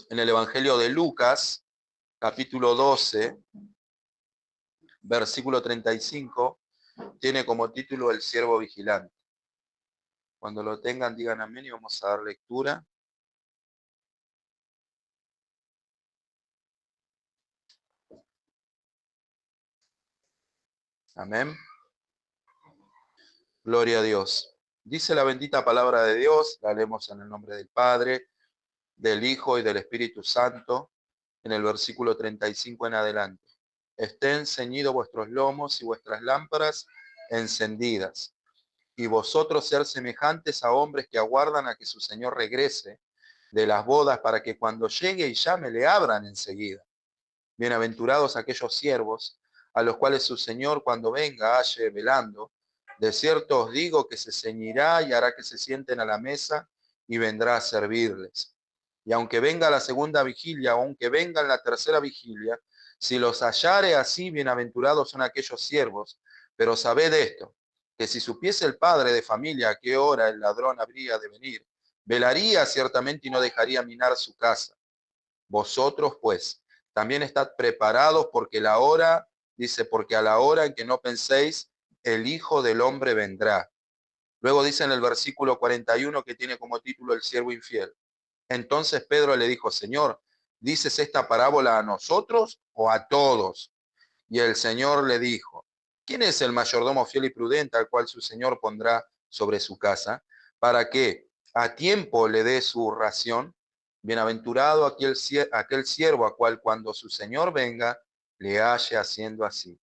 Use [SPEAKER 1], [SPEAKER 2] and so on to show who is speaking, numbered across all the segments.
[SPEAKER 1] en el Evangelio de Lucas, capítulo 12, versículo 35, tiene como título El siervo vigilante. Cuando lo tengan, digan amén y vamos a dar lectura. Amén. Gloria a Dios. Dice la bendita palabra de Dios, la leemos en el nombre del Padre, del Hijo y del Espíritu Santo, en el versículo 35 en adelante. Estén ceñidos vuestros lomos y vuestras lámparas encendidas, y vosotros ser semejantes a hombres que aguardan a que su Señor regrese de las bodas, para que cuando llegue y llame le abran enseguida. Bienaventurados aquellos siervos a los cuales su Señor cuando venga halle velando. De cierto os digo que se ceñirá y hará que se sienten a la mesa y vendrá a servirles. Y aunque venga la segunda vigilia, aunque venga la tercera vigilia, si los hallare así, bienaventurados son aquellos siervos. Pero sabed esto, que si supiese el padre de familia a qué hora el ladrón habría de venir, velaría ciertamente y no dejaría minar su casa. Vosotros, pues, también estad preparados porque la hora, dice, porque a la hora en que no penséis, el Hijo del Hombre vendrá. Luego dice en el versículo 41 que tiene como título El siervo infiel. Entonces Pedro le dijo, Señor, ¿dices esta parábola a nosotros o a todos? Y el Señor le dijo, ¿quién es el mayordomo fiel y prudente al cual su Señor pondrá sobre su casa para que a tiempo le dé su ración? Bienaventurado aquel siervo a cual cuando su Señor venga le halle haciendo así.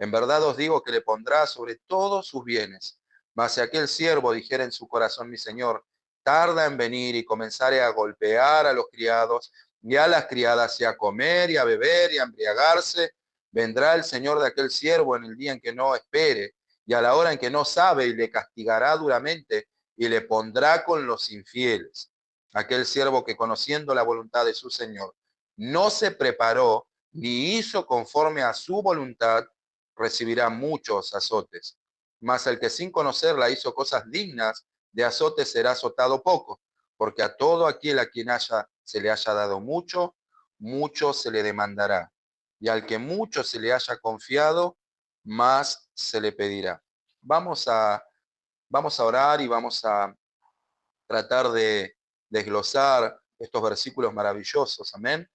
[SPEAKER 1] En verdad os digo que le pondrá sobre todos sus bienes. Mas si aquel siervo dijera en su corazón, mi Señor tarda en venir, y comenzare a golpear a los criados y a las criadas y a comer y a beber y a embriagarse, vendrá el Señor de aquel siervo en el día en que no espere y a la hora en que no sabe, y le castigará duramente y le pondrá con los infieles. Aquel siervo que, conociendo la voluntad de su Señor, no se preparó ni hizo conforme a su voluntad, recibirá muchos azotes. Mas el que sin conocerla hizo cosas dignas de azotes será azotado poco, porque a todo aquel a quien se le haya dado mucho, mucho se le demandará. Y al que mucho se le haya confiado, más se le pedirá. Vamos a orar y vamos a tratar de desglosar estos versículos maravillosos, amén,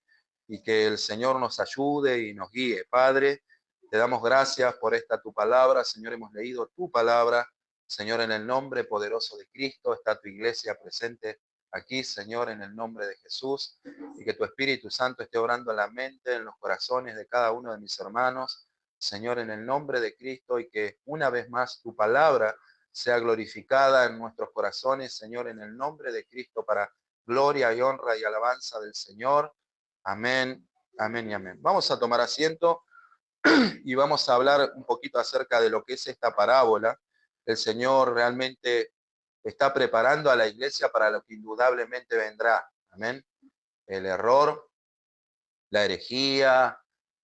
[SPEAKER 1] y que el Señor nos ayude y nos guíe. Padre, te damos gracias por esta tu palabra, Señor, hemos leído tu palabra, Señor, en el nombre poderoso de Cristo, está tu iglesia presente aquí, Señor, en el nombre de Jesús, y que tu Espíritu Santo esté obrando en la mente, en los corazones de cada uno de mis hermanos, Señor, en el nombre de Cristo, y que una vez más tu palabra sea glorificada en nuestros corazones, Señor, en el nombre de Cristo, para gloria y honra y alabanza del Señor. Amén, amén y amén. Vamos a tomar asiento y vamos a hablar un poquito acerca de lo que es esta parábola. El Señor realmente está preparando a la iglesia para lo que indudablemente vendrá. Amén. El error, la herejía,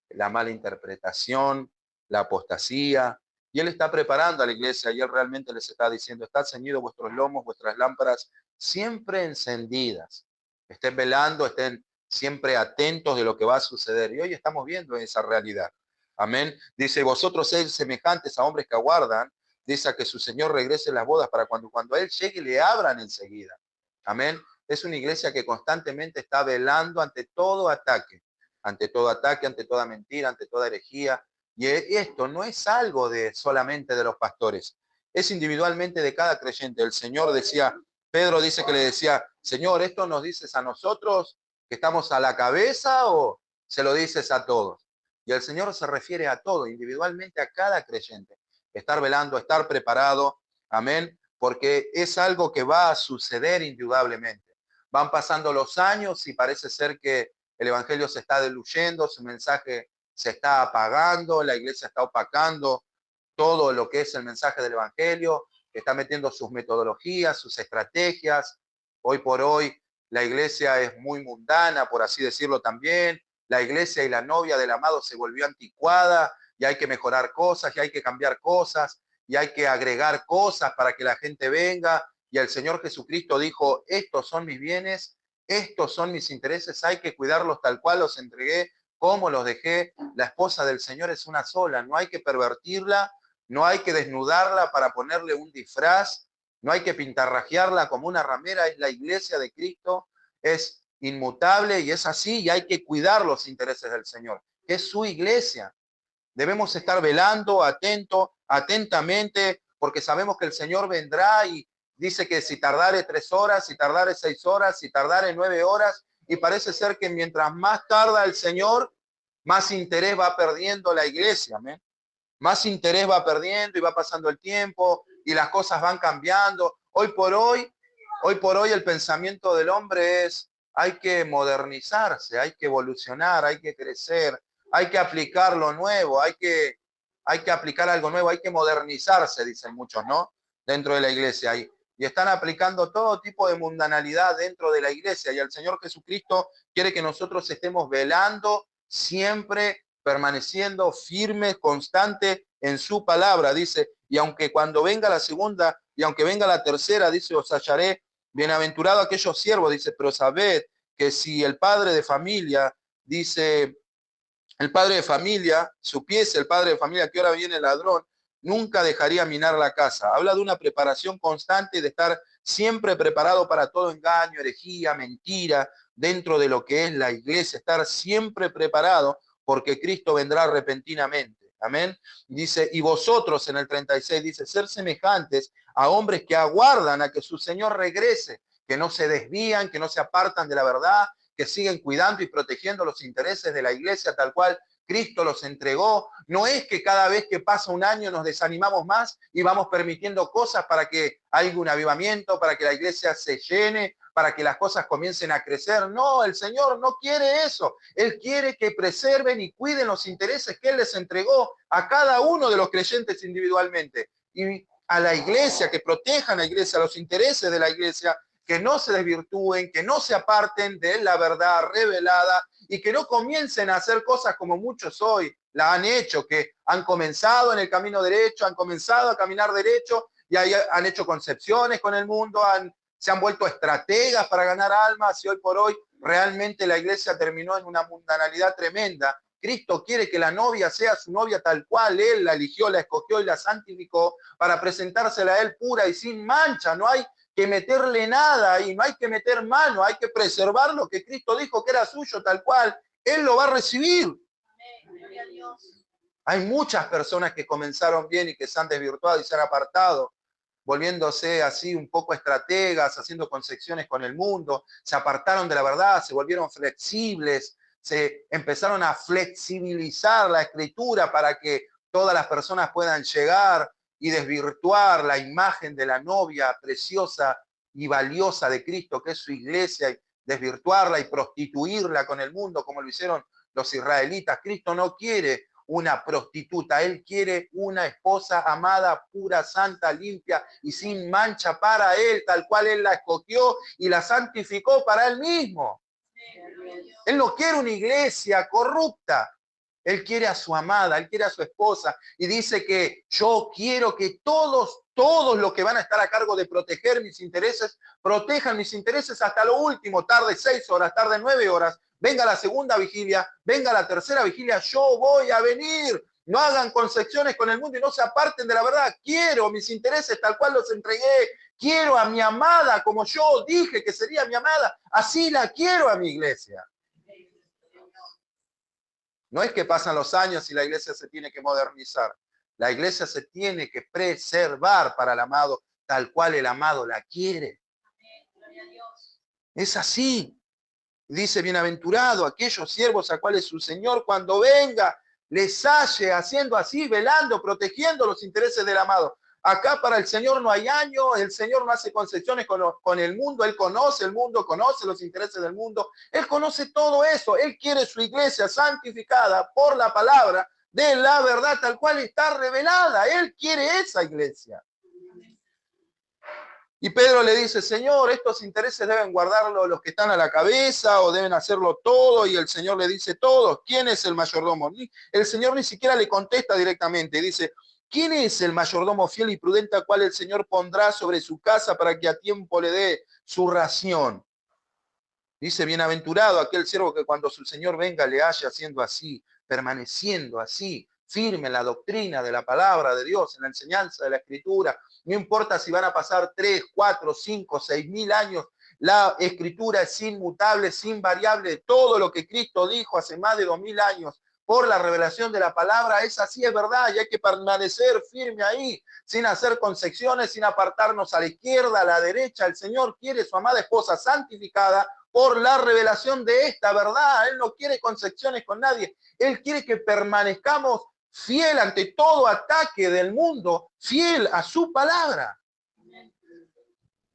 [SPEAKER 1] la mala interpretación, la apostasía. Y Él está preparando a la iglesia y Él realmente les está diciendo, estad ceñidos vuestros lomos, vuestras lámparas siempre encendidas. Estén velando, estén siempre atentos de lo que va a suceder. Y hoy estamos viendo esa realidad. Amén. Dice, vosotros sois semejantes a hombres que aguardan, dice, a que su Señor regrese en las bodas para cuando Él llegue le abran enseguida. Amén. Es una iglesia que constantemente está velando ante todo ataque, ante toda mentira, ante toda herejía. Y esto no es algo de solamente de los pastores, es individualmente de cada creyente. El Señor decía, Pedro dice que le decía, Señor, ¿esto nos dices a nosotros que estamos a la cabeza o se lo dices a todos? Y el Señor se refiere a todo, individualmente a cada creyente. Estar velando, estar preparado, amén, porque es algo que va a suceder indudablemente. Van pasando los años y parece ser que el evangelio se está diluyendo, su mensaje se está apagando, la iglesia está opacando todo lo que es el mensaje del evangelio, está metiendo sus metodologías, sus estrategias. Hoy por hoy la iglesia es muy mundana, por así decirlo también. La iglesia y la novia del amado se volvió anticuada y hay que mejorar cosas y hay que cambiar cosas y hay que agregar cosas para que la gente venga. Y el Señor Jesucristo dijo, estos son mis bienes, estos son mis intereses, hay que cuidarlos tal cual los entregué, como los dejé. La esposa del Señor es una sola, no hay que pervertirla, no hay que desnudarla para ponerle un disfraz, no hay que pintarrajearla como una ramera, es la iglesia de Cristo, es inmutable y es así, y hay que cuidar los intereses del Señor. Es su iglesia. Debemos estar velando, atentamente, porque sabemos que el Señor vendrá y dice que si tardare 3 horas, si tardare 6 horas, si tardare 9 horas, y parece ser que mientras más tarda el Señor, más interés va perdiendo la iglesia, ¿amén? Más interés va perdiendo y va pasando el tiempo y las cosas van cambiando. Hoy por hoy el pensamiento del hombre es, hay que modernizarse, hay que evolucionar, hay que crecer, hay que aplicar lo nuevo, hay que aplicar algo nuevo, hay que modernizarse, dicen muchos, ¿no? Dentro de la iglesia. Y están aplicando todo tipo de mundanalidad dentro de la iglesia. Y el Señor Jesucristo quiere que nosotros estemos velando siempre, permaneciendo firmes, constantes en su palabra. Dice, y aunque cuando venga la segunda, y aunque venga la tercera, dice, os hallaré bienaventurado aquellos siervos, dice, pero sabed que si el padre de familia, dice, el padre de familia, supiese el padre de familia que ahora viene el ladrón, nunca dejaría minar la casa. Habla de una preparación constante, de estar siempre preparado para todo engaño, herejía, mentira, dentro de lo que es la iglesia, estar siempre preparado porque Cristo vendrá repentinamente. Amén. Dice, y vosotros en el 36 dice, ser semejantes a hombres que aguardan a que su Señor regrese, que no se desvían, que no se apartan de la verdad, que siguen cuidando y protegiendo los intereses de la iglesia tal cual Cristo los entregó. No es que cada vez que pasa un año nos desanimamos más y vamos permitiendo cosas para que haya un avivamiento, para que la iglesia se llene, para que las cosas comiencen a crecer. No, el Señor no quiere eso. Él quiere que preserven y cuiden los intereses que Él les entregó a cada uno de los creyentes individualmente. Y a la iglesia, que protejan a la iglesia, los intereses de la iglesia, que no se desvirtúen, que no se aparten de la verdad revelada y que no comiencen a hacer cosas como muchos hoy la han hecho, que han comenzado en el camino derecho, han comenzado a caminar derecho y ahí han hecho concepciones con el mundo, se han vuelto estrategas para ganar almas y hoy por hoy realmente la iglesia terminó en una mundanalidad tremenda. Cristo quiere que la novia sea su novia tal cual, Él la eligió, la escogió y la santificó para presentársela a Él pura y sin mancha. No hay que meterle nada y no hay que meter mano, hay que preservar lo que Cristo dijo que era suyo tal cual, Él lo va a recibir. Hay muchas personas que comenzaron bien y que se han desvirtuado y se han apartado, volviéndose así un poco estrategas, haciendo concesiones con el mundo, se apartaron de la verdad, se volvieron flexibles, se empezaron a flexibilizar la escritura para que todas las personas puedan llegar y desvirtuar la imagen de la novia preciosa y valiosa de Cristo, que es su iglesia, y desvirtuarla y prostituirla con el mundo, como lo hicieron los israelitas. Cristo no quiere una prostituta, Él quiere una esposa amada, pura, santa, limpia y sin mancha para Él, tal cual Él la escogió y la santificó para Él mismo. Él no quiere una iglesia corrupta. Él quiere a su amada, Él quiere a su esposa y dice que yo quiero que todos los que van a estar a cargo de proteger mis intereses, protejan mis intereses hasta lo último, tarde 6 horas, tarde 9 horas, venga la segunda vigilia, venga la tercera vigilia, yo voy a venir. No hagan concesiones con el mundo y no se aparten de la verdad. Quiero mis intereses tal cual los entregué. Quiero a mi amada como yo dije que sería mi amada. Así la quiero a mi iglesia. No es que pasan los años y la iglesia se tiene que modernizar. La iglesia se tiene que preservar para el amado tal cual el amado la quiere. Es así. Dice, bienaventurado aquellos siervos a cuales su Señor cuando venga les halle haciendo así, velando, protegiendo los intereses del amado. Acá para el Señor no hay año, el Señor no hace concesiones con el mundo, Él conoce el mundo, conoce los intereses del mundo, Él conoce todo eso, Él quiere su iglesia santificada por la palabra de la verdad tal cual está revelada, Él quiere esa iglesia. Y Pedro le dice, Señor, estos intereses deben guardarlo los que están a la cabeza o deben hacerlo todo. Y el Señor le dice, todos. ¿Quién es el mayordomo? El Señor ni siquiera le contesta directamente. Dice, ¿quién es el mayordomo fiel y prudente al cual el Señor pondrá sobre su casa para que a tiempo le dé su ración? Dice, bienaventurado aquel siervo que cuando su Señor venga le haya haciendo así, permaneciendo así, firme en la doctrina de la palabra de Dios, en la enseñanza de la Escritura. No importa si van a pasar 3, 4, 5, 6.000 años, la Escritura es inmutable, es invariable. Todo lo que Cristo dijo hace más de 2000 años por la revelación de la palabra es así, es verdad, y hay que permanecer firme ahí, sin hacer concesiones, sin apartarnos a la izquierda, a la derecha. El Señor quiere su amada esposa santificada por la revelación de esta verdad. Él no quiere concesiones con nadie. Él quiere que permanezcamos fiel ante todo ataque del mundo, fiel a su palabra.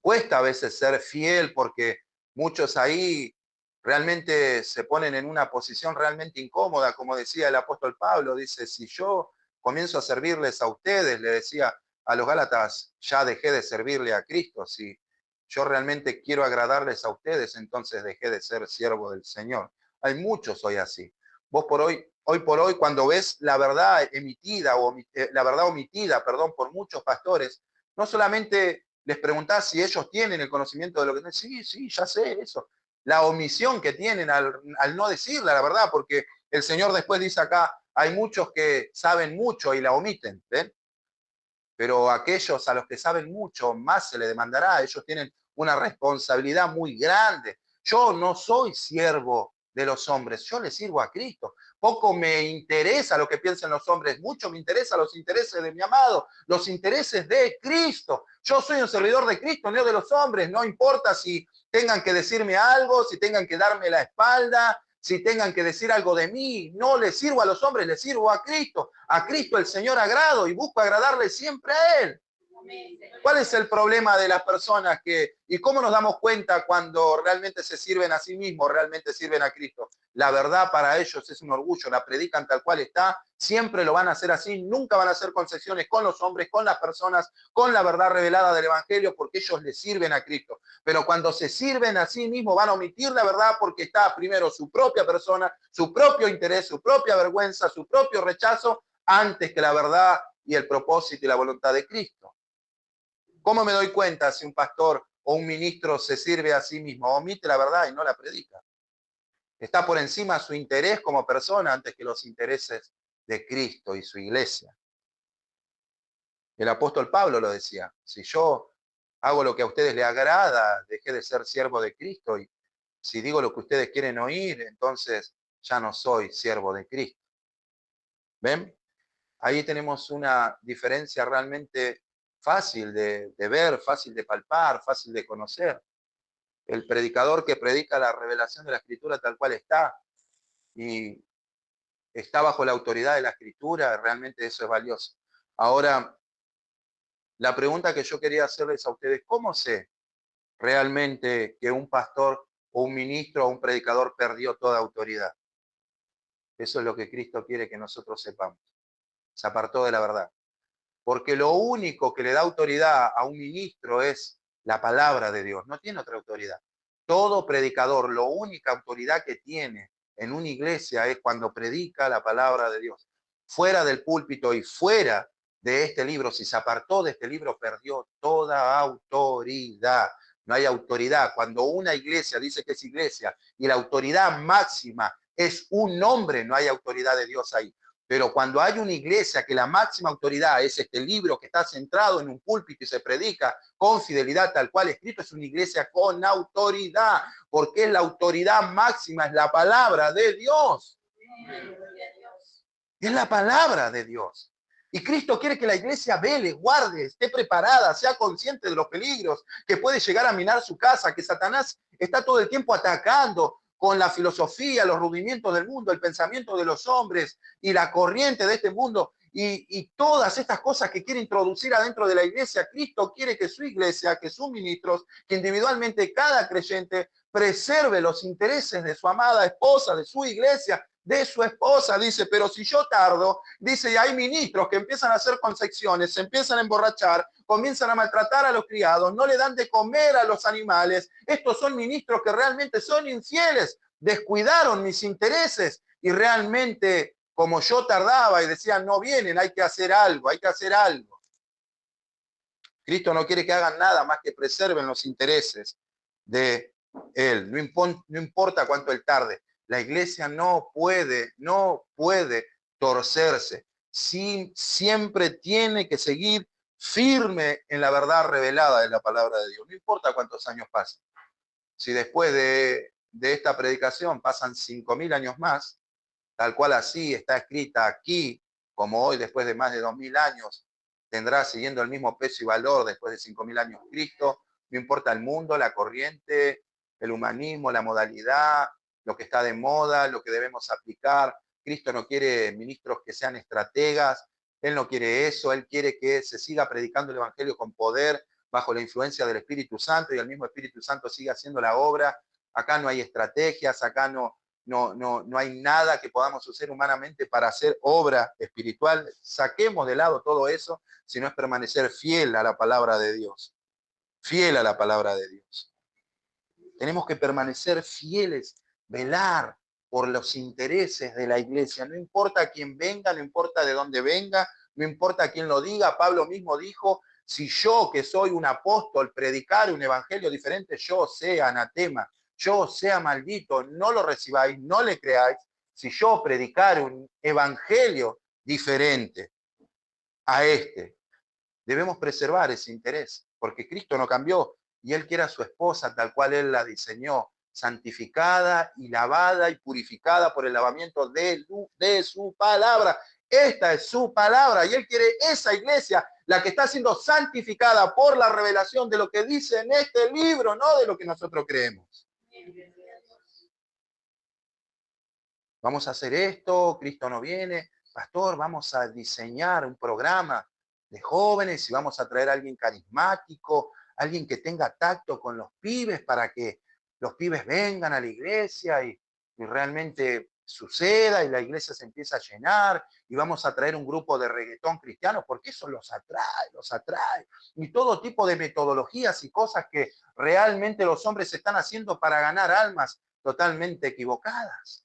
[SPEAKER 1] Cuesta a veces ser fiel porque muchos ahí realmente se ponen en una posición realmente incómoda, como decía el apóstol Pablo, dice, si yo comienzo a servirles a ustedes, le decía a los Gálatas, ya dejé de servirle a Cristo, si yo realmente quiero agradarles a ustedes, entonces dejé de ser siervo del Señor. Hay muchos hoy así. Vos hoy por hoy, cuando ves la verdad emitida o la verdad omitida, perdón, por muchos pastores, no solamente les preguntás si ellos tienen el conocimiento de lo que... Sí, ya sé eso. La omisión que tienen al no decirla, la verdad, porque el Señor después dice acá, hay muchos que saben mucho y la omiten, ¿ven? Pero aquellos a los que saben mucho, más se les demandará. Ellos tienen una responsabilidad muy grande. Yo no soy siervo de los hombres, yo les sirvo a Cristo. Poco me interesa lo que piensen los hombres, mucho me interesa los intereses de mi amado, los intereses de Cristo. Yo soy un servidor de Cristo, no de los hombres. No importa si tengan que decirme algo, si tengan que darme la espalda, si tengan que decir algo de mí. No le sirvo a los hombres, le sirvo a Cristo el Señor agrado, y busco agradarle siempre a Él. ¿Cuál es el problema de las personas y cómo nos damos cuenta cuando realmente se sirven a sí mismos, realmente sirven a Cristo? La verdad para ellos es un orgullo, la predican tal cual está, siempre lo van a hacer así, nunca van a hacer concesiones con los hombres, con las personas, con la verdad revelada del Evangelio, porque ellos le sirven a Cristo. Pero cuando se sirven a sí mismos van a omitir la verdad porque está primero su propia persona, su propio interés, su propia vergüenza, su propio rechazo, antes que la verdad y el propósito y la voluntad de Cristo. ¿Cómo me doy cuenta si un pastor o un ministro se sirve a sí mismo? Omite la verdad y no la predica. Está por encima su interés como persona antes que los intereses de Cristo y su iglesia. El apóstol Pablo lo decía, si yo hago lo que a ustedes les agrada, dejé de ser siervo de Cristo, y si digo lo que ustedes quieren oír, entonces ya no soy siervo de Cristo. ¿Ven? Ahí tenemos una diferencia realmente fácil de ver, fácil de palpar, fácil de conocer. El predicador que predica la revelación de la Escritura tal cual está y está bajo la autoridad de la Escritura, realmente eso es valioso. Ahora, la pregunta que yo quería hacerles a ustedes, ¿cómo sé realmente que un pastor o un ministro o un predicador perdió toda autoridad? Eso es lo que Cristo quiere que nosotros sepamos. Se apartó de la verdad. Porque lo único que le da autoridad a un ministro es la palabra de Dios, no tiene otra autoridad. Todo predicador, la única autoridad que tiene en una iglesia es cuando predica la palabra de Dios. Fuera del púlpito y fuera de este libro, si se apartó de este libro, perdió toda autoridad. No hay autoridad. Cuando una iglesia dice que es iglesia y la autoridad máxima es un hombre, no hay autoridad de Dios ahí. Pero cuando hay una iglesia que la máxima autoridad es este libro que está centrado en un púlpito y se predica con fidelidad tal cual escrito, es una iglesia con autoridad, porque es la autoridad máxima, es la palabra de Dios. Es la palabra de Dios. Y Cristo quiere que la iglesia vele, guarde, esté preparada, sea consciente de los peligros, que puede llegar a minar su casa, que Satanás está todo el tiempo atacando con la filosofía, los rudimentos del mundo, el pensamiento de los hombres y la corriente de este mundo y todas estas cosas que quiere introducir adentro de la iglesia. Cristo quiere que su iglesia, que sus ministros, que individualmente cada creyente preserve los intereses de su amada esposa, de su iglesia, de su esposa. Dice, pero si yo tardo, dice, y hay ministros que empiezan a hacer concesiones, se empiezan a emborrachar, comienzan a maltratar a los criados, no le dan de comer a los animales. Estos son ministros que realmente son infieles, descuidaron mis intereses y realmente, como yo tardaba y decían, no vienen, hay que hacer algo, hay que hacer algo. Cristo no quiere que hagan nada más que preserven los intereses de Él. No importa cuánto Él tarde. La iglesia no puede torcerse. Sí, siempre tiene que seguir firme en la verdad revelada de la palabra de Dios. No importa cuántos años pasen. Si después de esta predicación pasan 5.000 años más, tal cual así está escrita aquí, como hoy, después de más de 2.000 años, tendrá siguiendo el mismo peso y valor después de 5.000 años Cristo. No importa el mundo, la corriente, el humanismo, la modalidad, lo que está de moda, lo que debemos aplicar. Cristo no quiere ministros que sean estrategas, Él no quiere eso, Él quiere que se siga predicando el Evangelio con poder, bajo la influencia del Espíritu Santo, y el mismo Espíritu Santo siga haciendo la obra. Acá no hay estrategias, acá no hay nada que podamos hacer humanamente para hacer obra espiritual. Saquemos de lado todo eso, sino es permanecer fiel a la palabra de Dios. Fiel a la palabra de Dios. Tenemos que permanecer fieles, velar por los intereses de la iglesia. No importa quién venga, no importa de dónde venga, no importa quién lo diga. Pablo mismo dijo, si yo, que soy un apóstol, predicar un evangelio diferente, yo sea anatema, yo sea maldito, no lo recibáis, no le creáis. Si yo predicar un evangelio diferente a este, debemos preservar ese interés, porque Cristo no cambió y Él quiere a su esposa tal cual Él la diseñó, santificada y lavada y purificada por el lavamiento de su palabra. Esta es su palabra y Él quiere esa iglesia, la que está siendo santificada por la revelación de lo que dice en este libro, no de lo que nosotros creemos. Vamos a hacer esto, Cristo no viene. Pastor, vamos a diseñar un programa de jóvenes y vamos a traer a alguien carismático, alguien que tenga tacto con los pibes para que los pibes vengan a la iglesia y realmente suceda y la iglesia se empieza a llenar y vamos a traer un grupo de reggaetón cristiano porque eso los atrae. Y todo tipo de metodologías y cosas que realmente los hombres están haciendo para ganar almas totalmente equivocadas.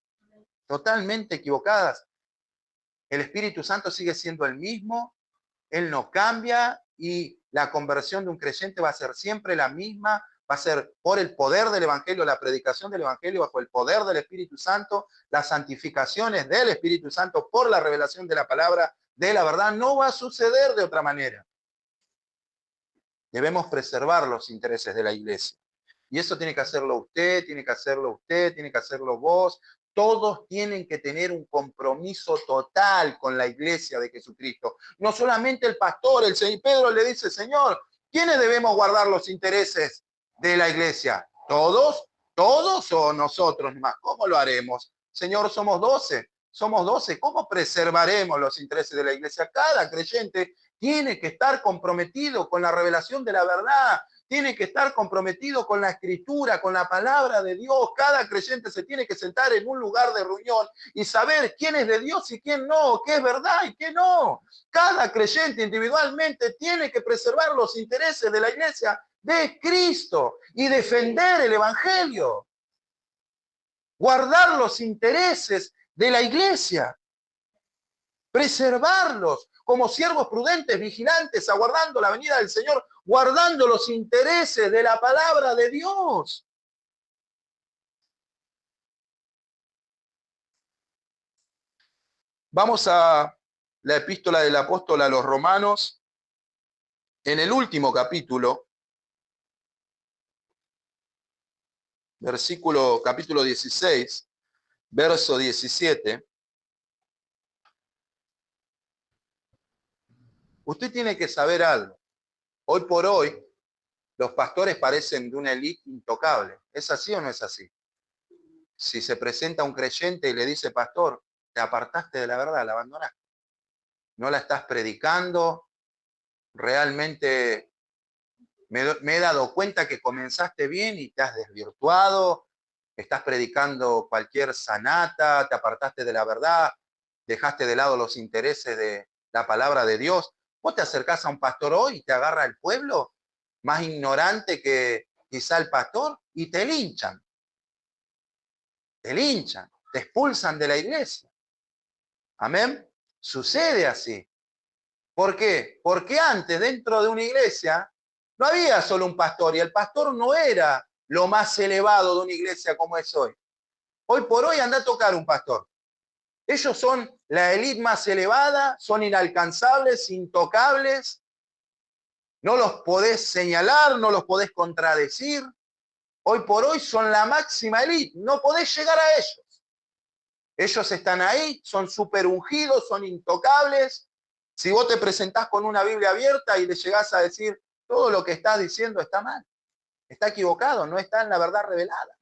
[SPEAKER 1] Totalmente equivocadas. El Espíritu Santo sigue siendo el mismo, Él no cambia y la conversión de un creyente va a ser siempre la misma, va a ser por el poder del Evangelio, la predicación del Evangelio bajo el poder del Espíritu Santo, las santificaciones del Espíritu Santo por la revelación de la palabra, de la verdad, no va a suceder de otra manera. Debemos preservar los intereses de la iglesia. Y eso tiene que hacerlo usted, tiene que hacerlo usted, tiene que hacerlo vos. Todos tienen que tener un compromiso total con la iglesia de Jesucristo. No solamente el pastor, el señor Pedro le dice, Señor, ¿quiénes debemos guardar los intereses de la iglesia? ¿Todos? ¿Todos o nosotros más? ¿Cómo lo haremos? Señor, somos 12. Somos 12. ¿Cómo preservaremos los intereses de la iglesia? Cada creyente tiene que estar comprometido con la revelación de la verdad. Tiene que estar comprometido con la escritura, con la palabra de Dios. Cada creyente se tiene que sentar en un lugar de reunión y saber quién es de Dios y quién no, qué es verdad y qué no. Cada creyente individualmente tiene que preservar los intereses de la iglesia de Cristo y defender el evangelio. Guardar los intereses de la iglesia. Preservarlos como siervos prudentes, vigilantes, aguardando la venida del Señor, guardando los intereses de la palabra de Dios. Vamos a la epístola del apóstol a los Romanos, en el último capítulo, capítulo 16, verso 17. Usted tiene que saber algo. Hoy por hoy, los pastores parecen de una élite intocable. ¿Es así o no es así? Si se presenta un creyente y le dice, pastor, te apartaste de la verdad, la abandonaste. No la estás predicando. Realmente me he dado cuenta que comenzaste bien y te has desvirtuado. Estás predicando cualquier sanata, te apartaste de la verdad, dejaste de lado los intereses de la palabra de Dios. Vos te acercás a un pastor hoy y te agarra el pueblo, más ignorante que quizá el pastor, y te linchan. Te linchan, te expulsan de la iglesia. Amén. Sucede así. ¿Por qué? Porque antes, dentro de una iglesia, no había solo un pastor, y el pastor no era lo más elevado de una iglesia como es hoy. Hoy por hoy anda a tocar un pastor. Ellos son la élite más elevada, son inalcanzables, intocables. No los podés señalar, no los podés contradecir. Hoy por hoy son la máxima élite, no podés llegar a ellos. Ellos están ahí, son súper ungidos, son intocables. Si vos te presentás con una Biblia abierta y le llegás a decir todo lo que estás diciendo está mal, está equivocado, no está en la verdad revelada.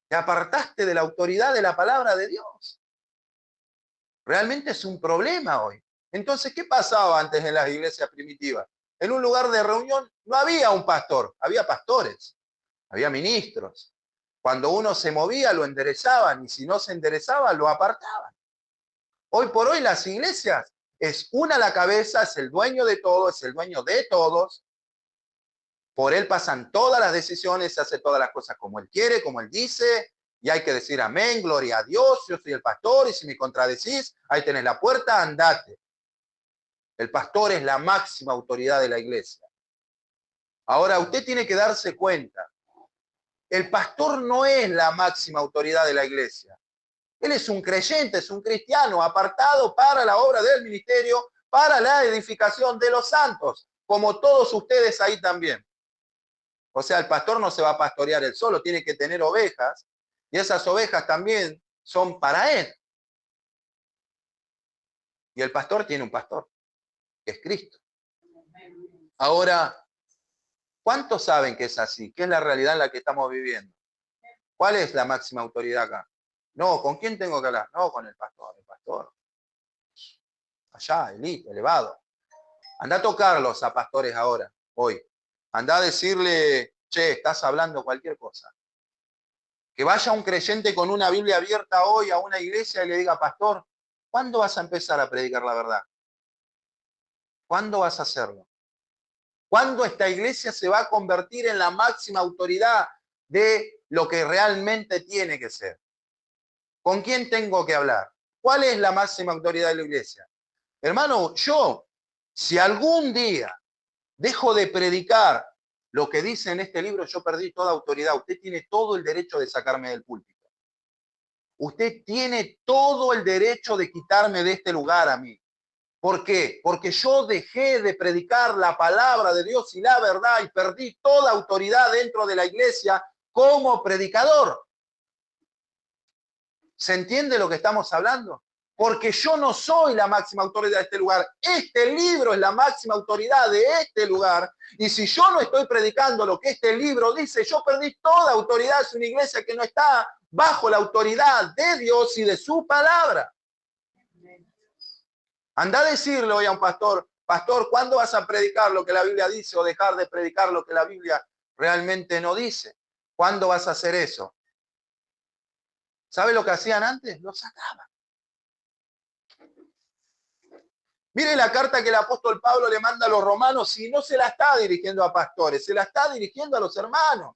[SPEAKER 1] Te apartaste de la autoridad de la palabra de Dios. Realmente es un problema hoy. Entonces, ¿qué pasaba antes en las iglesias primitivas? En un lugar de reunión no había un pastor, había pastores, había ministros. Cuando uno se movía lo enderezaban y si no se enderezaba lo apartaban. Hoy por hoy las iglesias es una a la cabeza, es el dueño de todo, es el dueño de todos. Por él pasan todas las decisiones, se hace todas las cosas como él quiere, como él dice, y hay que decir amén, gloria a Dios, yo soy el pastor y si me contradecís, ahí tenés la puerta, andate. El pastor es la máxima autoridad de la iglesia. Ahora usted tiene que darse cuenta, el pastor no es la máxima autoridad de la iglesia. Él es un creyente, es un cristiano apartado para la obra del ministerio, para la edificación de los santos, como todos ustedes ahí también. O sea, el pastor no se va a pastorear él solo, tiene que tener ovejas, y esas ovejas también son para él. Y el pastor tiene un pastor, que es Cristo. Ahora, ¿cuántos saben que es así? ¿Qué es la realidad en la que estamos viviendo? ¿Cuál es la máxima autoridad acá? No, ¿con quién tengo que hablar? No, con el pastor. El pastor. Allá, elite, elevado. Anda a tocarlos a pastores ahora, hoy. Anda a decirle, che, estás hablando cualquier cosa. Que vaya un creyente con una Biblia abierta hoy a una iglesia y le diga, pastor, ¿cuándo vas a empezar a predicar la verdad? ¿Cuándo vas a hacerlo? ¿Cuándo esta iglesia se va a convertir en la máxima autoridad de lo que realmente tiene que ser? ¿Con quién tengo que hablar? ¿Cuál es la máxima autoridad de la iglesia? Hermano, yo, si algún día dejo de predicar lo que dice en este libro, yo perdí toda autoridad. Usted tiene todo el derecho de sacarme del púlpito. Usted tiene todo el derecho de quitarme de este lugar a mí. ¿Por qué? Porque yo dejé de predicar la palabra de Dios y la verdad y perdí toda autoridad dentro de la iglesia como predicador. ¿Se entiende lo que estamos hablando? Porque yo no soy la máxima autoridad de este lugar. Este libro es la máxima autoridad de este lugar. Y si yo no estoy predicando lo que este libro dice, yo perdí toda autoridad. Es una iglesia que no está bajo la autoridad de Dios y de su palabra. Anda a decirle hoy a un pastor, pastor, ¿cuándo vas a predicar lo que la Biblia dice o dejar de predicar lo que la Biblia realmente no dice? ¿Cuándo vas a hacer eso? ¿Sabe lo que hacían antes? Lo sacaban. Mire la carta que el apóstol Pablo le manda a los romanos y no se la está dirigiendo a pastores, se la está dirigiendo a los hermanos,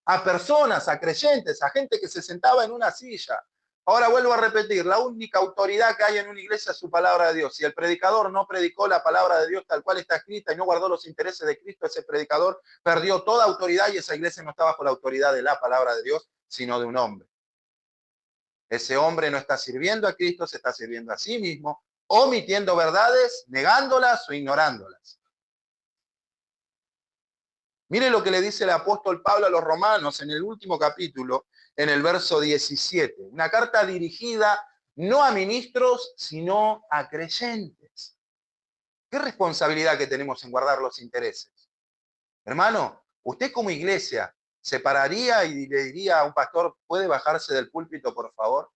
[SPEAKER 1] a personas, a creyentes, a gente que se sentaba en una silla. Ahora vuelvo a repetir, la única autoridad que hay en una iglesia es su palabra de Dios. Si el predicador no predicó la palabra de Dios tal cual está escrita y no guardó los intereses de Cristo, ese predicador perdió toda autoridad y esa iglesia no está bajo la autoridad de la palabra de Dios, sino de un hombre. Ese hombre no está sirviendo a Cristo, se está sirviendo a sí mismo, omitiendo verdades, negándolas o ignorándolas. Mire lo que le dice el apóstol Pablo a los romanos en el último capítulo, en el verso 17. Una carta dirigida no a ministros, sino a creyentes. ¿Qué responsabilidad que tenemos en guardar los intereses? Hermano, usted como iglesia se pararía y le diría a un pastor, ¿puede bajarse del púlpito, por favor?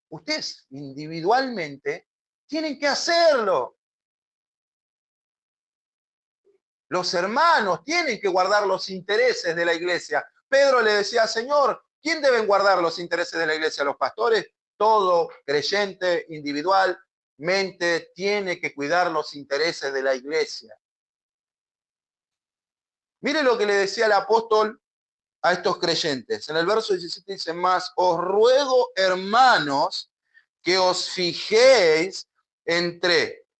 [SPEAKER 1] Ustedes individualmente tienen que hacerlo. Los hermanos tienen que guardar los intereses de la iglesia. Pedro le decía, Señor, ¿quién deben guardar los intereses de la iglesia? ¿Los pastores? Todo creyente individualmente tiene que cuidar los intereses de la iglesia. Mire lo que le decía el apóstol a estos creyentes. En el verso 17 dice, más os ruego, hermanos, que os fijéis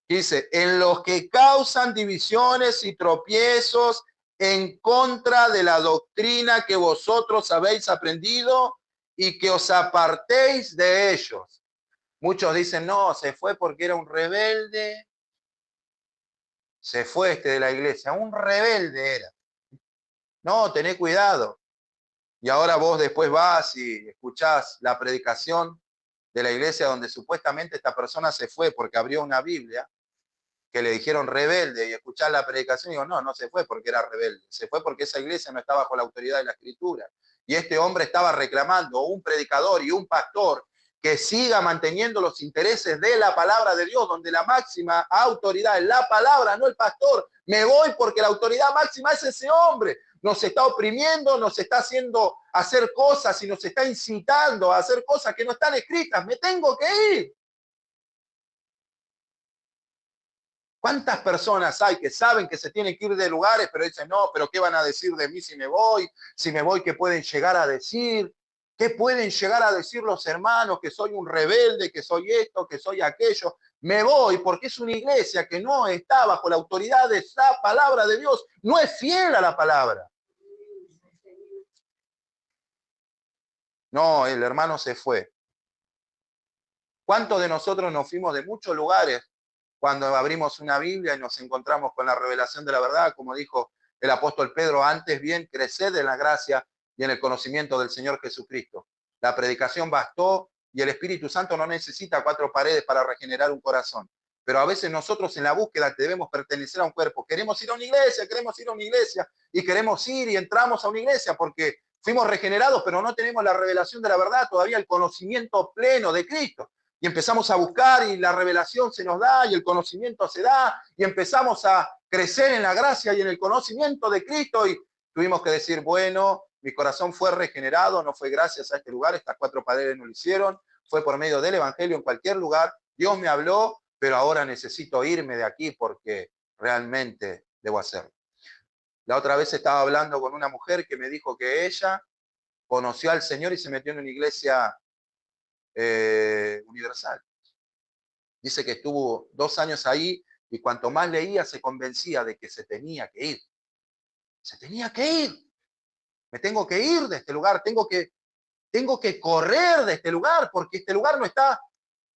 [SPEAKER 1] dice, en los que causan divisiones y tropiezos en contra de la doctrina que vosotros habéis aprendido y que os apartéis de ellos. Muchos dicen, no, se fue porque era un rebelde, se fue de la iglesia, un rebelde era. No, tené cuidado. Y ahora vos después vas y escuchás la predicación de la iglesia donde supuestamente esta persona se fue porque abrió una Biblia, que le dijeron rebelde, y escuchás la predicación y digo, no, no se fue porque era rebelde, se fue porque esa iglesia no estaba bajo la autoridad de la Escritura. Y este hombre estaba reclamando, un predicador y un pastor, que siga manteniendo los intereses de la palabra de Dios, donde la máxima autoridad es la palabra, no el pastor. Me voy porque la autoridad máxima es ese hombre. Nos está oprimiendo, nos está haciendo hacer cosas y nos está incitando a hacer cosas que no están escritas. Me tengo que ir. ¿Cuántas personas hay que saben que se tienen que ir de lugares, pero dicen, no, pero ¿qué van a decir de mí si me voy? Si me voy, ¿qué pueden llegar a decir? ¿Qué pueden llegar a decir los hermanos? Que soy un rebelde, que soy esto, que soy aquello. Me voy porque es una iglesia que no está bajo la autoridad de esa palabra de Dios. No es fiel a la palabra. No, el hermano se fue. ¿Cuántos de nosotros nos fuimos de muchos lugares cuando abrimos una Biblia y nos encontramos con la revelación de la verdad? Como dijo el apóstol Pedro, antes bien creced en la gracia y en el conocimiento del Señor Jesucristo. La predicación bastó y el Espíritu Santo no necesita cuatro paredes para regenerar un corazón. Pero a veces nosotros en la búsqueda debemos pertenecer a un cuerpo. Queremos ir a una iglesia y queremos ir y entramos a una iglesia porque fuimos regenerados, pero no tenemos la revelación de la verdad, todavía el conocimiento pleno de Cristo. Y empezamos a buscar y la revelación se nos da y el conocimiento se da y empezamos a crecer en la gracia y en el conocimiento de Cristo y tuvimos que decir, bueno, mi corazón fue regenerado, no fue gracias a este lugar, estas cuatro paredes no lo hicieron, fue por medio del Evangelio en cualquier lugar, Dios me habló, pero ahora necesito irme de aquí porque realmente debo hacerlo. La otra vez estaba hablando con una mujer que me dijo que ella conoció al Señor y se metió en una iglesia universal. Dice que estuvo 2 años ahí y cuanto más leía se convencía de que se tenía que ir. Se tenía que ir. Me tengo que ir de este lugar, tengo que correr de este lugar porque este lugar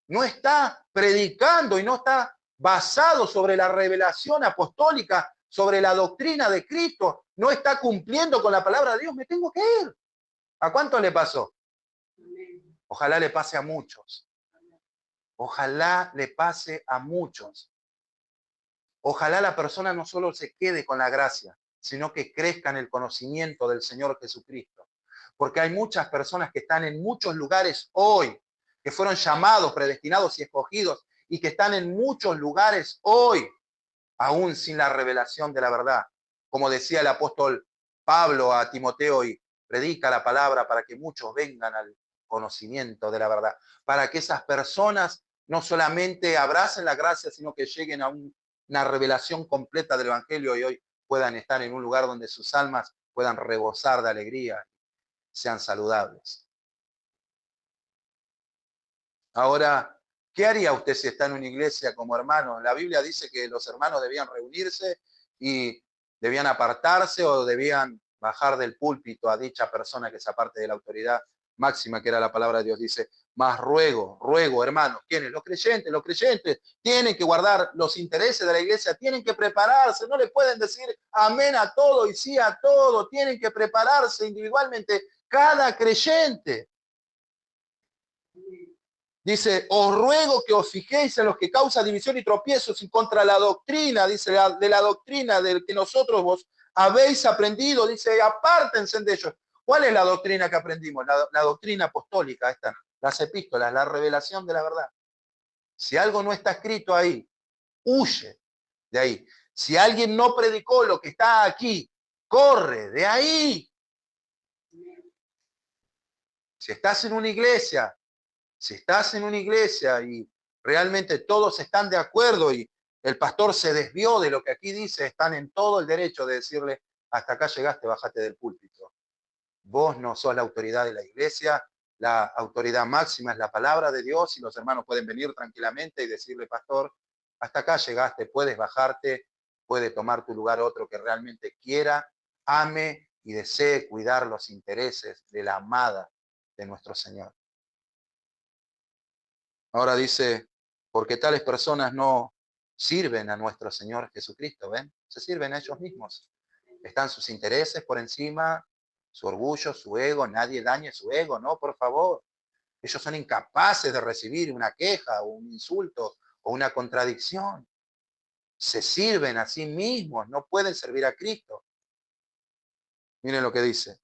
[SPEAKER 1] no está predicando y no está basado sobre la revelación apostólica, sobre la doctrina de Cristo, no está cumpliendo con la palabra de Dios, me tengo que ir. ¿A cuánto le pasó? Ojalá le pase a muchos. Ojalá le pase a muchos. Ojalá la persona no solo se quede con la gracia, sino que crezca en el conocimiento del Señor Jesucristo. Porque hay muchas personas que están en muchos lugares hoy, que fueron llamados, predestinados y escogidos, y que están en muchos lugares hoy, aún sin la revelación de la verdad. Como decía el apóstol Pablo a Timoteo, y predica la palabra para que muchos vengan al conocimiento de la verdad, para que esas personas no solamente abracen la gracia, sino que lleguen a una revelación completa del Evangelio y hoy puedan estar en un lugar donde sus almas puedan rebosar de alegría, sean saludables. Ahora, ¿qué haría usted si está en una iglesia como hermano? La Biblia dice que los hermanos debían reunirse y debían apartarse o debían bajar del púlpito a dicha persona que se aparte de la autoridad máxima, que era la palabra de Dios. Dice, más ruego, hermanos, ¿quiénes? Los creyentes tienen que guardar los intereses de la iglesia, tienen que prepararse, no le pueden decir amén a todo y sí a todo, tienen que prepararse individualmente cada creyente. Dice, os ruego que os fijéis en los que causan división y tropiezos y contra la doctrina, dice, de la doctrina del que nosotros vos habéis aprendido, dice, apártense de ellos. ¿Cuál es la doctrina que aprendimos? La doctrina apostólica, esta, las epístolas, la revelación de la verdad. Si algo no está escrito ahí, huye de ahí. Si alguien no predicó lo que está aquí, corre de ahí. Si estás en una iglesia, y realmente todos están de acuerdo y el pastor se desvió de lo que aquí dice, están en todo el derecho de decirle, hasta acá llegaste, bájate del púlpito. Vos no sos la autoridad de la iglesia, la autoridad máxima es la palabra de Dios y los hermanos pueden venir tranquilamente y decirle, pastor, hasta acá llegaste, puedes bajarte, puede tomar tu lugar otro que realmente quiera, ame y desee cuidar los intereses de la amada de nuestro Señor. Ahora dice, porque tales personas no sirven a nuestro Señor Jesucristo, ¿ven? Se sirven a ellos mismos. Están sus intereses por encima, su orgullo, su ego, nadie dañe su ego, no, por favor. Ellos son incapaces de recibir una queja o un insulto o una contradicción. Se sirven a sí mismos, no pueden servir a Cristo. Miren lo que dice,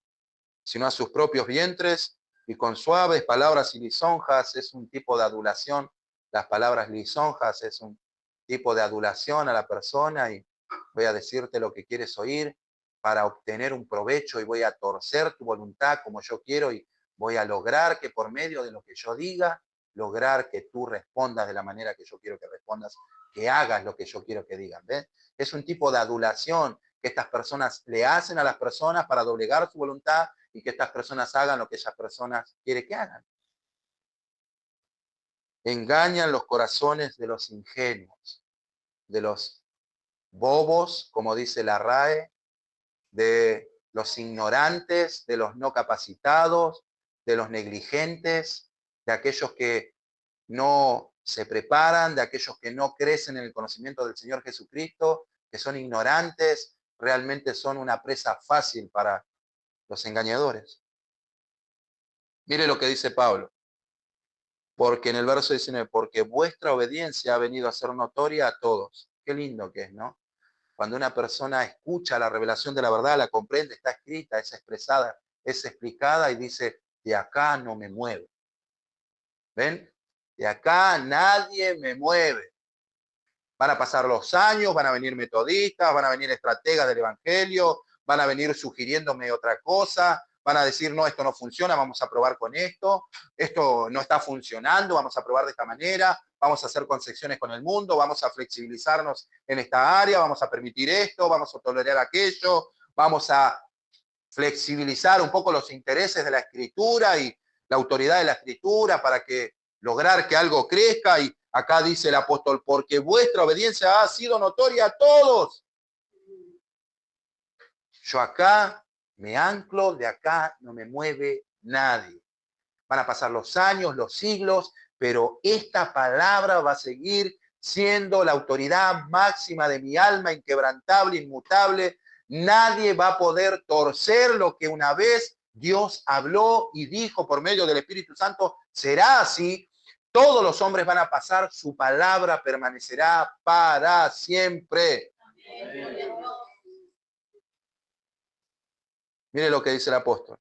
[SPEAKER 1] sino a sus propios vientres y con suaves palabras y lisonjas. Es un tipo de adulación. Las palabras lisonjas es un tipo de adulación a la persona y voy a decirte lo que quieres oír para obtener un provecho y voy a torcer tu voluntad como yo quiero y voy a lograr que por medio de lo que yo diga, lograr que tú respondas de la manera que yo quiero que respondas, que hagas lo que yo quiero que digan. ¿Ves? Es un tipo de adulación que estas personas le hacen a las personas para doblegar su voluntad y que estas personas hagan lo que esas personas quieren que hagan. Engañan los corazones de los ingenuos, de los bobos, como dice la RAE, de los ignorantes, de los no capacitados, de los negligentes, de aquellos que no se preparan, de aquellos que no crecen en el conocimiento del Señor Jesucristo, que son ignorantes, realmente son una presa fácil para los engañadores. Mire lo que dice Pablo, porque en el verso 19, porque vuestra obediencia ha venido a ser notoria a todos. Qué lindo que es, ¿no? Cuando una persona escucha la revelación de la verdad, la comprende, está escrita, es expresada, es explicada y dice, de acá no me mueve. ¿Ven? De acá nadie me mueve. Van a pasar los años, van a venir metodistas, van a venir estrategas del evangelio, van a venir sugiriéndome otra cosa, van a decir, no, esto no funciona, vamos a probar con esto no está funcionando, vamos a probar de esta manera, vamos a hacer concesiones con el mundo, vamos a flexibilizarnos en esta área, vamos a permitir esto, vamos a tolerar aquello, vamos a flexibilizar un poco los intereses de la escritura y la autoridad de la escritura para que lograr que algo crezca. Y acá dice el apóstol, porque vuestra obediencia ha sido notoria a todos. Yo acá me anclo, de acá no me mueve nadie. Van a pasar los años, los siglos, pero esta palabra va a seguir siendo la autoridad máxima de mi alma, inquebrantable, inmutable. Nadie va a poder torcer lo que una vez Dios habló y dijo por medio del Espíritu Santo. Será así. Todos los hombres van a pasar, su palabra permanecerá para siempre. Mire lo que dice el apóstol.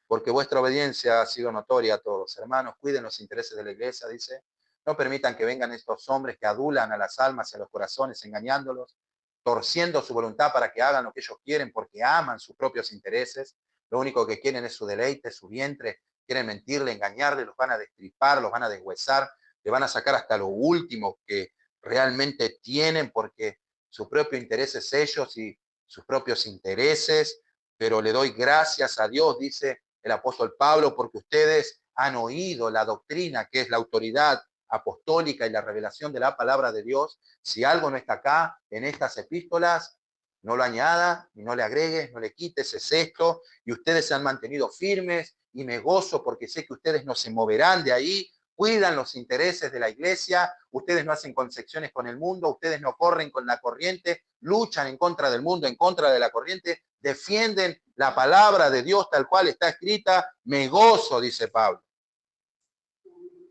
[SPEAKER 1] Porque vuestra obediencia ha sido notoria a todos. Hermanos, cuiden los intereses de la iglesia, dice. No permitan que vengan estos hombres que adulan a las almas y a los corazones, engañándolos, torciendo su voluntad para que hagan lo que ellos quieren, porque aman sus propios intereses. Lo único que quieren es su deleite, su vientre. Quieren mentirle, engañarle, los van a destripar, los van a deshuesar, le van a sacar hasta lo último que realmente tienen, porque su propio interés es ellos y sus propios intereses. Pero le doy gracias a Dios, dice el apóstol Pablo, porque ustedes han oído la doctrina que es la autoridad apostólica y la revelación de la palabra de Dios. Si algo no está acá en estas epístolas, no lo añada y no le agregues, no le quites, es esto. Y ustedes se han mantenido firmes y me gozo porque sé que ustedes no se moverán de ahí, cuidan los intereses de la iglesia, ustedes no hacen concesiones con el mundo, ustedes no corren con la corriente, luchan en contra del mundo, en contra de la corriente, defienden la palabra de Dios tal cual está escrita, me gozo, dice Pablo.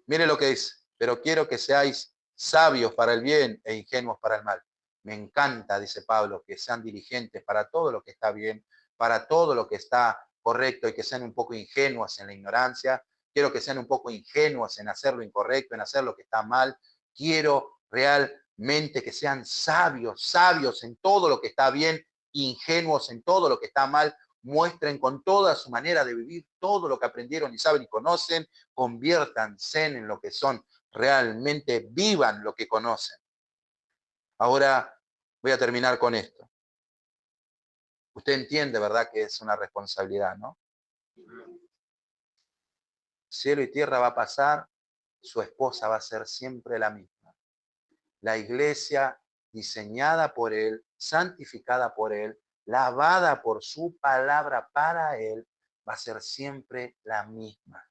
[SPEAKER 1] Mire lo que dice, pero quiero que seáis sabios para el bien e ingenuos para el mal. Me encanta, dice Pablo, que sean diligentes para todo lo que está bien, para todo lo que está correcto y que sean un poco ingenuos en la ignorancia. Quiero que sean un poco ingenuos en hacer lo incorrecto, en hacer lo que está mal. Quiero realmente que sean sabios, sabios en todo lo que está bien, ingenuos en todo lo que está mal. Muestren con toda su manera de vivir todo lo que aprendieron y saben y conocen. Conviértanse en lo que son, realmente vivan lo que conocen. Ahora voy a terminar con esto. Usted entiende, ¿verdad?, que es una responsabilidad, ¿no? Cielo y tierra va a pasar, su esposa va a ser siempre la misma. La iglesia diseñada por Él, santificada por Él, lavada por su palabra para Él, va a ser siempre la misma.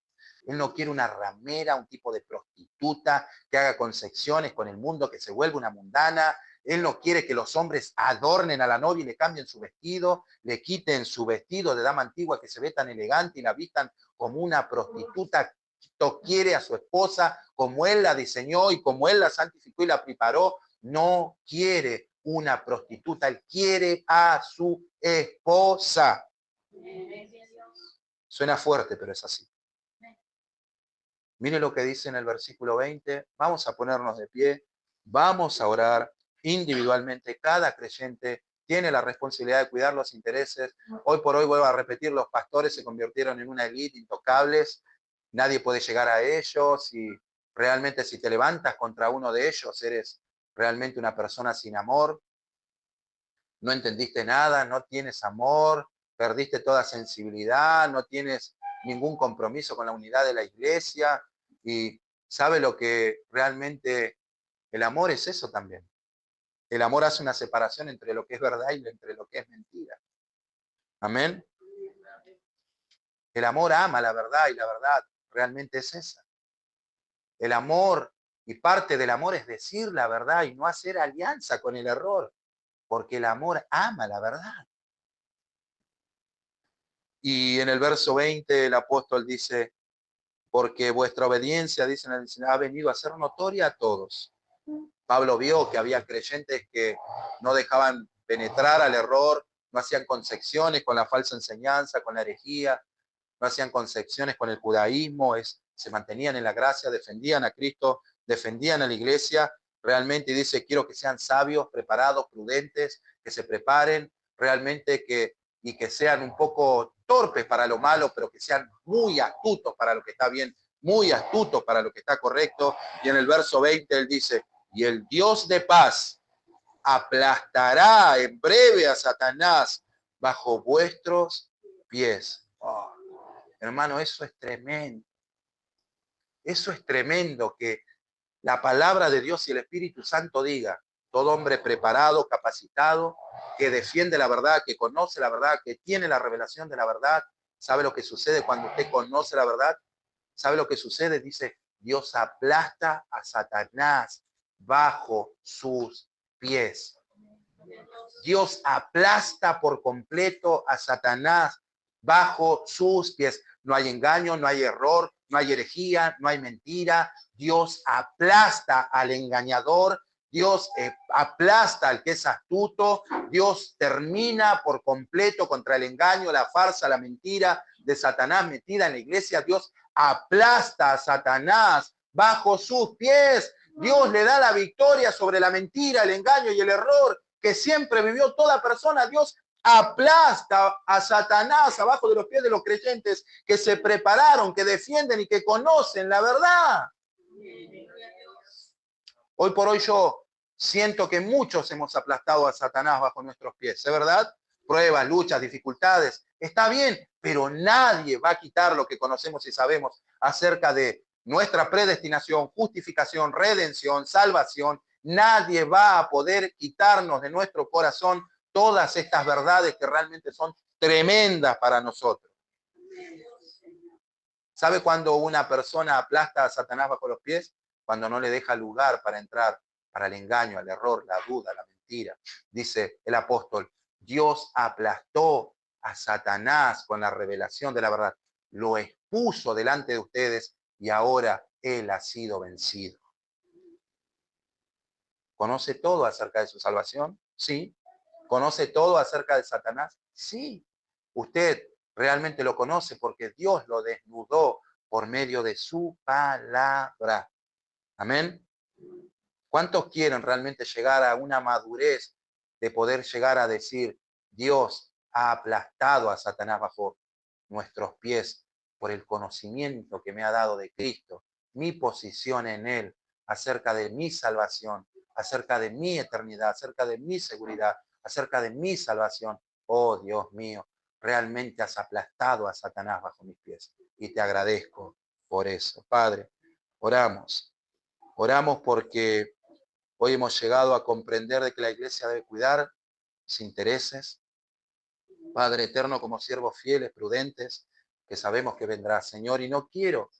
[SPEAKER 1] Él no quiere una ramera, un tipo de prostituta que haga concesiones con el mundo, que se vuelva una mundana. Él no quiere que los hombres adornen a la novia y le cambien su vestido, le quiten su vestido de dama antigua que se ve tan elegante y la vistan como una prostituta. Quiere a su esposa como Él la diseñó y como Él la santificó y la preparó. No quiere una prostituta, Él quiere a su esposa. Suena fuerte, pero es así. Mire lo que dice en el versículo 20. Vamos a ponernos de pie, vamos a orar individualmente. Cada creyente tiene la responsabilidad de cuidar los intereses. Hoy por hoy, vuelvo a repetir, los pastores se convirtieron en una élite intocables. Nadie puede llegar a ellos y realmente si te levantas contra uno de ellos, eres realmente una persona sin amor. No entendiste nada, no tienes amor, perdiste toda sensibilidad, no tienes ningún compromiso con la unidad de la iglesia. Y sabe lo que realmente el amor es eso también. El amor hace una separación entre lo que es verdad y entre lo que es mentira. Amén. El amor ama la verdad y la verdad realmente es esa. El amor y parte del amor es decir la verdad y no hacer alianza con el error, porque el amor ama la verdad. Y en el verso 20 el apóstol dice, porque vuestra obediencia, dicen, ha venido a ser notoria a todos. Pablo vio que había creyentes que no dejaban penetrar al error, no hacían concesiones con la falsa enseñanza, con la herejía, no hacían concesiones con el judaísmo, se mantenían en la gracia, defendían a Cristo, defendían a la iglesia, realmente, y dice, quiero que sean sabios, preparados, prudentes, que se preparen, realmente y que sean un poco torpes para lo malo, pero que sean muy astutos para lo que está bien, muy astutos para lo que está correcto. Y en el verso 20 él dice, y el Dios de paz aplastará en breve a Satanás bajo vuestros pies. Oh, hermano, eso es tremendo. Eso es tremendo que la palabra de Dios y el Espíritu Santo diga, todo hombre preparado, capacitado, que defiende la verdad, que conoce la verdad, que tiene la revelación de la verdad, sabe lo que sucede cuando usted conoce la verdad, sabe lo que sucede, dice, Dios aplasta a Satanás bajo sus pies. Dios aplasta por completo a Satanás bajo sus pies. No hay engaño, no hay error, no hay herejía, no hay mentira. Dios aplasta al engañador, Dios aplasta al que es astuto, Dios termina por completo contra el engaño, la farsa, la mentira de Satanás metida en la iglesia. Dios aplasta a Satanás bajo sus pies. Dios le da la victoria sobre la mentira, el engaño y el error que siempre vivió toda persona. Dios aplasta a Satanás abajo de los pies de los creyentes que se prepararon, que defienden y que conocen la verdad. Hoy por hoy yo siento que muchos hemos aplastado a Satanás bajo nuestros pies, ¿es verdad? Pruebas, luchas, dificultades, está bien, pero nadie va a quitar lo que conocemos y sabemos acerca de nuestra predestinación, justificación, redención, salvación. Nadie va a poder quitarnos de nuestro corazón todas estas verdades que realmente son tremendas para nosotros. ¿Sabe cuándo una persona aplasta a Satanás bajo los pies? Cuando no le deja lugar para entrar para el engaño, el error, la duda, la mentira. Dice el apóstol, Dios aplastó a Satanás con la revelación de la verdad. Lo expuso delante de ustedes y ahora él ha sido vencido. ¿Conoce todo acerca de su salvación? Sí. ¿Conoce todo acerca de Satanás? Sí. Usted realmente lo conoce porque Dios lo desnudó por medio de su palabra. Amén. ¿Cuántos quieren realmente llegar a una madurez de poder llegar a decir, Dios ha aplastado a Satanás bajo nuestros pies por el conocimiento que me ha dado de Cristo, mi posición en Él, acerca de mi salvación, acerca de mi eternidad, acerca de mi seguridad, acerca de mi salvación? Oh Dios mío, realmente has aplastado a Satanás bajo mis pies y te agradezco por eso. Padre, oramos porque Hoy hemos llegado a comprender de que la iglesia debe cuidar sus intereses. Padre eterno, como siervos fieles, prudentes, que sabemos que vendrá, Señor, y no quiero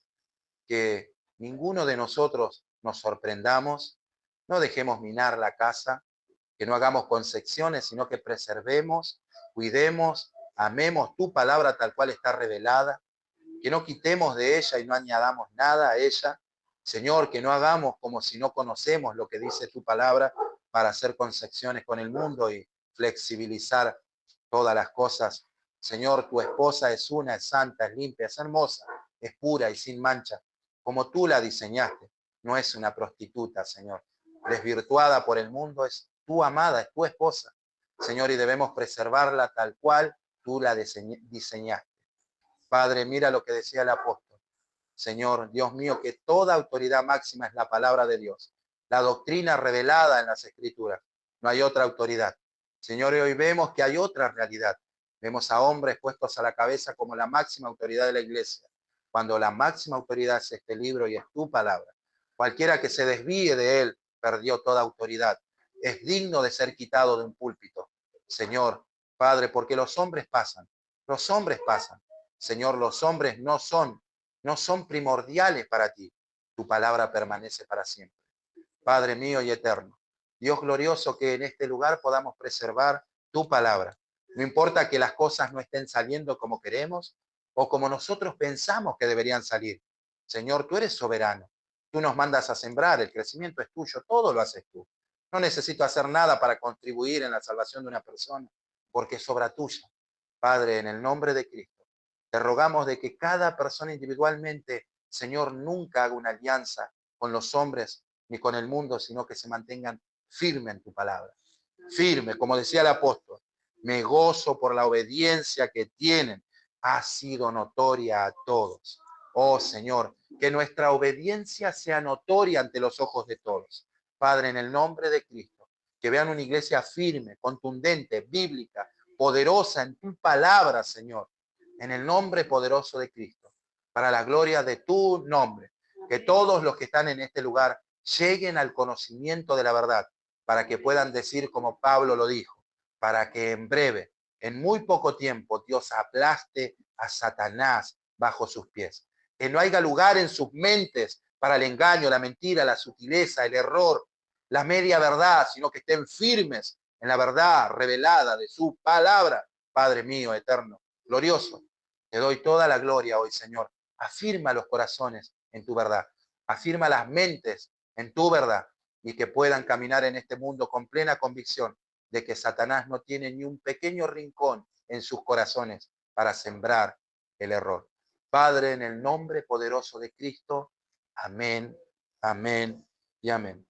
[SPEAKER 1] que ninguno de nosotros nos sorprendamos, no dejemos minar la casa, que no hagamos concesiones, sino que preservemos, cuidemos, amemos tu palabra tal cual está revelada, que no quitemos de ella y no añadamos nada a ella. Señor, que no hagamos como si no conocemos lo que dice tu palabra para hacer concesiones con el mundo y flexibilizar todas las cosas. Señor, tu esposa es una, es santa, es limpia, es hermosa, es pura y sin mancha, como tú la diseñaste. No es una prostituta, Señor, desvirtuada por el mundo, es tu amada, es tu esposa, Señor, y debemos preservarla tal cual tú la diseñaste. Padre, mira lo que decía el apóstol. Señor, Dios mío, que toda autoridad máxima es la palabra de Dios, la doctrina revelada en las Escrituras. No hay otra autoridad. Señor, y hoy vemos que hay otra realidad. Vemos a hombres puestos a la cabeza como la máxima autoridad de la iglesia, cuando la máxima autoridad es este libro y es tu palabra. Cualquiera que se desvíe de él perdió toda autoridad. Es digno de ser quitado de un púlpito. Señor, Padre, porque los hombres pasan. Los hombres pasan. Señor, los hombres no son primordiales para ti. Tu palabra permanece para siempre. Padre mío y eterno, Dios glorioso, que en este lugar podamos preservar tu palabra. No importa que las cosas no estén saliendo como queremos o como nosotros pensamos que deberían salir. Señor, tú eres soberano. Tú nos mandas a sembrar, el crecimiento es tuyo, todo lo haces tú. No necesito hacer nada para contribuir en la salvación de una persona, porque es obra tuya. Padre, en el nombre de Cristo, te rogamos de que cada persona individualmente, Señor, nunca haga una alianza con los hombres ni con el mundo, sino que se mantengan firmes en tu palabra. Firme, como decía el apóstol, me gozo por la obediencia que tienen. Ha sido notoria a todos. Oh Señor, que nuestra obediencia sea notoria ante los ojos de todos. Padre, en el nombre de Cristo, que vean una iglesia firme, contundente, bíblica, poderosa en tu palabra, Señor, en el nombre poderoso de Cristo, para la gloria de tu nombre. Que todos los que están en este lugar lleguen al conocimiento de la verdad, para que puedan decir como Pablo lo dijo, para que en breve, en muy poco tiempo, Dios aplaste a Satanás bajo sus pies. Que no haya lugar en sus mentes para el engaño, la mentira, la sutileza, el error, la media verdad, sino que estén firmes en la verdad revelada de su palabra. Padre mío eterno, glorioso, te doy toda la gloria hoy, Señor. Afirma los corazones en tu verdad. Afirma las mentes en tu verdad y que puedan caminar en este mundo con plena convicción de que Satanás no tiene ni un pequeño rincón en sus corazones para sembrar el error. Padre, en el nombre poderoso de Cristo, amén, amén y amén.